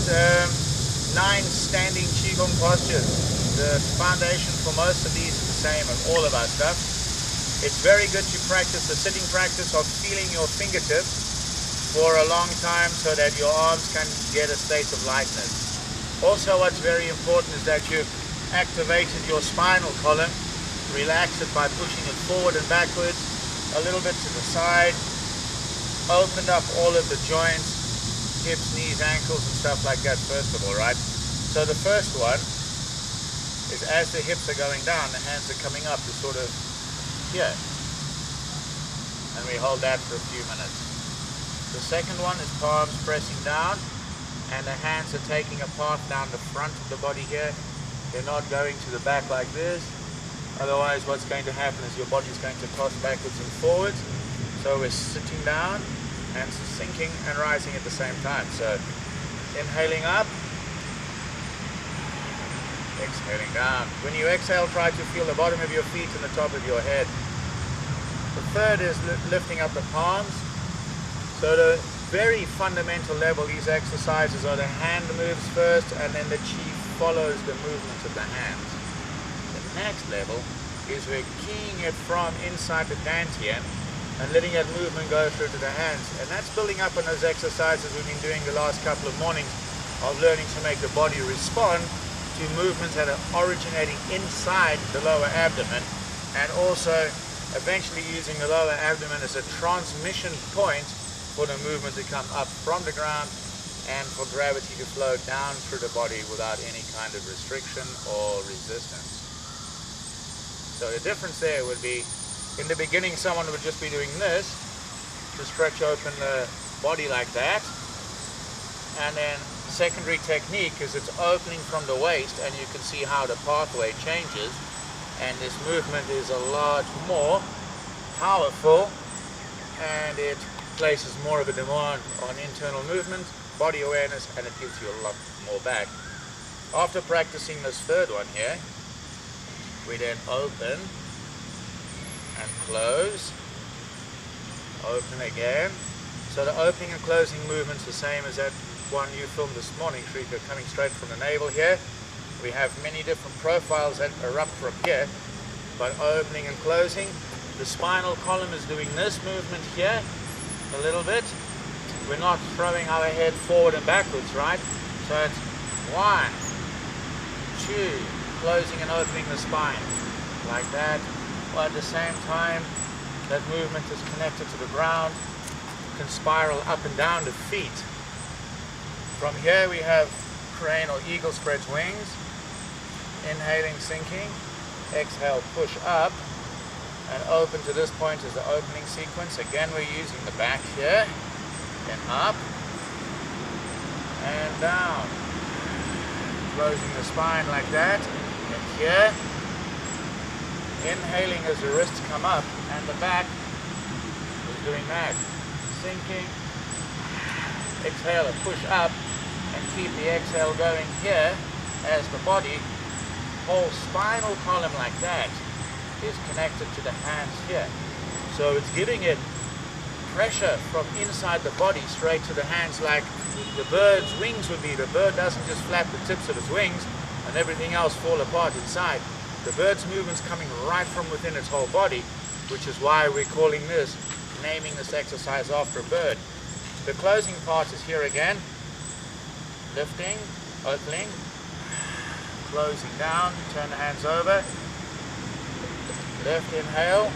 Alright, 9 standing Qigong postures. The foundation for most of these is the same as all of our stuff. It's very good to practice the sitting practice of feeling your fingertips for a long time so that your arms can get a state of lightness. Also, what's very important is that you've activated your spinal column. Relax it by pushing it forward and backwards, a little bit to the side. Opened up all of the joints, hips, knees, ankles and stuff like that first of all, right? So the first one is as the hips are going down, the hands are coming up to sort of here. And we hold that for a few minutes. The second one is palms pressing down and the hands are taking a path down the front of the body here. They're not going to the back like this. Otherwise what's going to happen is your body's going to toss backwards and forwards. So we're sitting down and sinking and rising at the same time. So inhaling up, exhaling down. When you exhale, try to feel the bottom of your feet and the top of your head. The third is lifting up the palms. So the very fundamental level, these exercises are the hand moves first and then the chi follows the movement of the hands. The next level is we're keying it from inside the dantian and letting that movement go through to the hands. And that's building up on those exercises we've been doing the last couple of mornings of learning to make the body respond to movements that are originating inside the lower abdomen, and also eventually using the lower abdomen as a transmission point for the movement to come up from the ground and for gravity to flow down through the body without any kind of restriction or resistance. So the difference there would be, in the beginning someone would just be doing this to stretch open the body like that, and then secondary technique is it's opening from the waist and you can see how the pathway changes, and this movement is a lot more powerful and it places more of a demand on internal movement, body awareness, and it gives you a lot more back. After practicing this third one here, we then open and close, open again. So the opening and closing movement's the same as that one you filmed this morning, Shrika, coming straight from the navel here. We have many different profiles that erupt from here, but opening and closing. The spinal column is doing this movement here a little bit. We're not throwing our head forward and backwards, right? So it's 1, 2, closing and opening the spine like that. While at the same time that movement is connected to the ground, you can spiral up and down the feet. From here we have crane or eagle spreads wings. Inhaling, sinking. Exhale, push up and open. To this point is the opening sequence. Again, we're using the back here. Then up and down. Closing the spine like that. And here. Inhaling as the wrists come up and the back is doing that. Sinking. Exhale and push up and keep the exhale going here as the body, whole spinal column like that, is connected to the hands here. So it's giving it pressure from inside the body straight to the hands, like the bird's wings would be. The bird doesn't just flap the tips of its wings and everything else fall apart inside. The bird's movement's coming right from within its whole body, which is why we're calling this, naming this exercise after a bird. The closing part is here again. Lifting, opening, closing down, turn the hands over. Lift, inhale.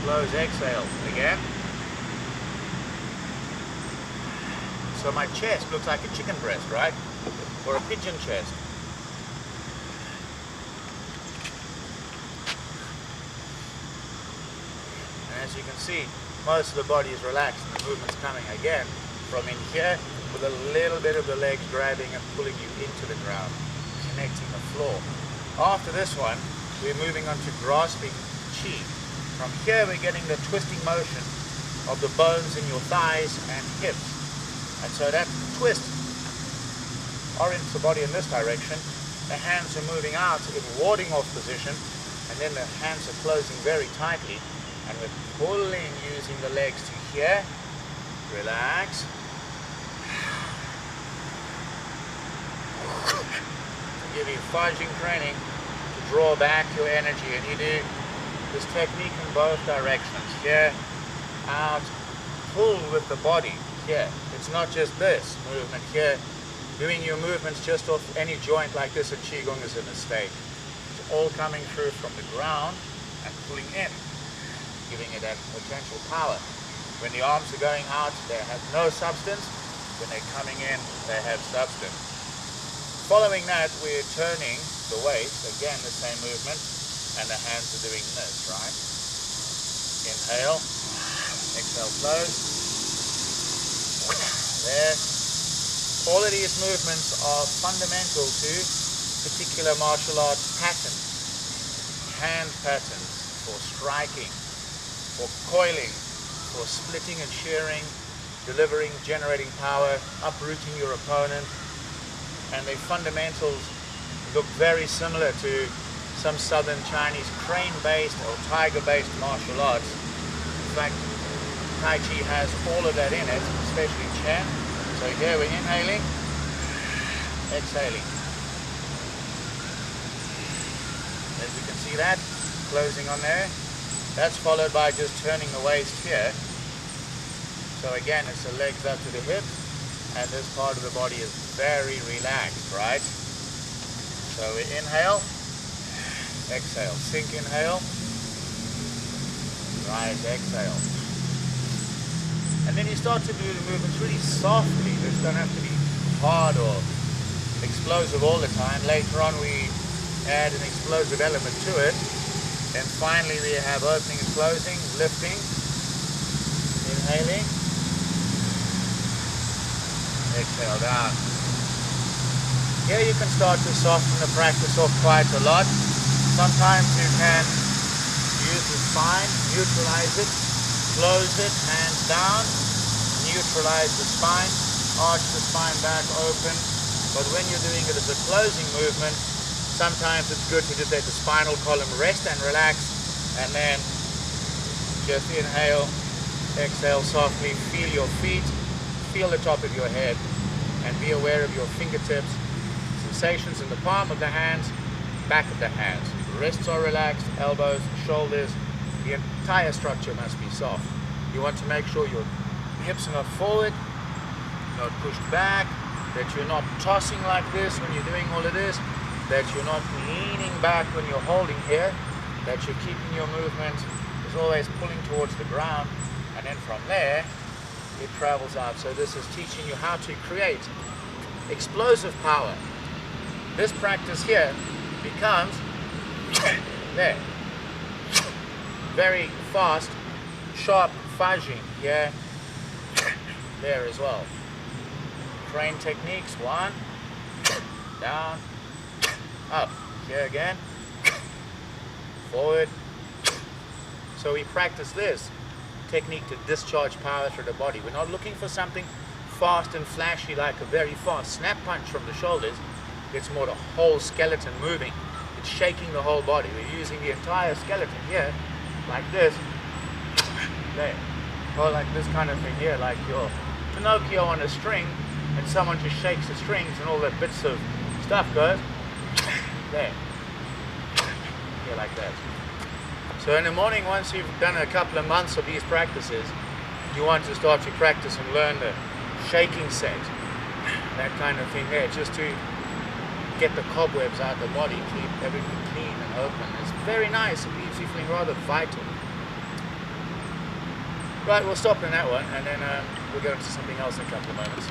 Close, exhale again. So my chest looks like a chicken breast, right? Or a pigeon chest. And as you can see, most of the body is relaxed and the movement's coming again from in here, with a little bit of the legs grabbing and pulling you into the ground, connecting the floor. After this one, we're moving on to grasping chi. From here, we're getting the twisting motion of the bones in your thighs and hips. And so that twist orients the body in this direction. The hands are moving out in warding off position, and then the hands are closing very tightly, and we're pulling using the legs to here. Relax. give you fudging training to draw back your energy, and you do this technique in both directions. Here, out, pull with the body. Here, it's not just this movement. Here, doing your movements just off any joint like this in Qigong is a mistake. It's all coming through from the ground and pulling in, giving it that potential power. When the arms are going out, they have no substance. When they're coming in, they have substance. Following that, we're turning the waist, again the same movement, and the hands are doing this, right? Inhale, exhale, close. There. All of these movements are fundamental to particular martial arts patterns, hand patterns for striking, for coiling, for splitting and shearing, delivering, generating power, uprooting your opponent, and the fundamentals look very similar to some southern Chinese crane-based or tiger-based martial arts. In fact, Tai Chi has all of that in it, especially Chen. So here we're inhaling, exhaling. As you can see that, closing on there. That's followed by just turning the waist here. So again, it's the legs up to the hips, and this part of the body is very relaxed, right? So we inhale, exhale, sink, inhale, rise, exhale. And then you start to do the movements really softly. This don't have to be hard or explosive all the time. Later on we add an explosive element to it. And finally we have opening and closing, lifting, inhaling, exhale down. Here you can start to soften the practice off quite a lot. Sometimes you can use the spine, neutralize it, close it, hands down, neutralize the spine, arch the spine back open. But when you're doing it as a closing movement, sometimes it's good to just let the spinal column rest and relax, and then just inhale, exhale softly, feel your feet, feel the top of your head, and be aware of your fingertips, sensations in the palm of the hands, back of the hands. Wrists are relaxed, elbows, shoulders, the entire structure must be soft. You want to make sure your hips are not forward, not pushed back, that you're not tossing like this when you're doing all of this, that you're not leaning back when you're holding here, that you're keeping your movement is always pulling towards the ground, and then from there it travels out. So this is teaching you how to create explosive power. This practice here becomes there, very fast, sharp fudging here, there as well. Crane techniques, one, down, up, here again, forward. So we practice this technique to discharge power through the body. We're not looking for something fast and flashy like a very fast snap punch from the shoulders. It's more the whole skeleton moving. It's shaking the whole body. We're using the entire skeleton here, like this, there, or like this kind of thing here, like your Pinocchio on a string, and someone just shakes the strings and all the bits of stuff goes there, here like that. So in the morning, once you've done a couple of months of these practices, you want to start to practice and learn the shaking set, that kind of thing there, just to get the cobwebs out of the body, keep everything clean and open. It's very nice. It leaves you feeling rather vital. Right, we'll stop in that one, and then we'll go into something else in a couple of moments.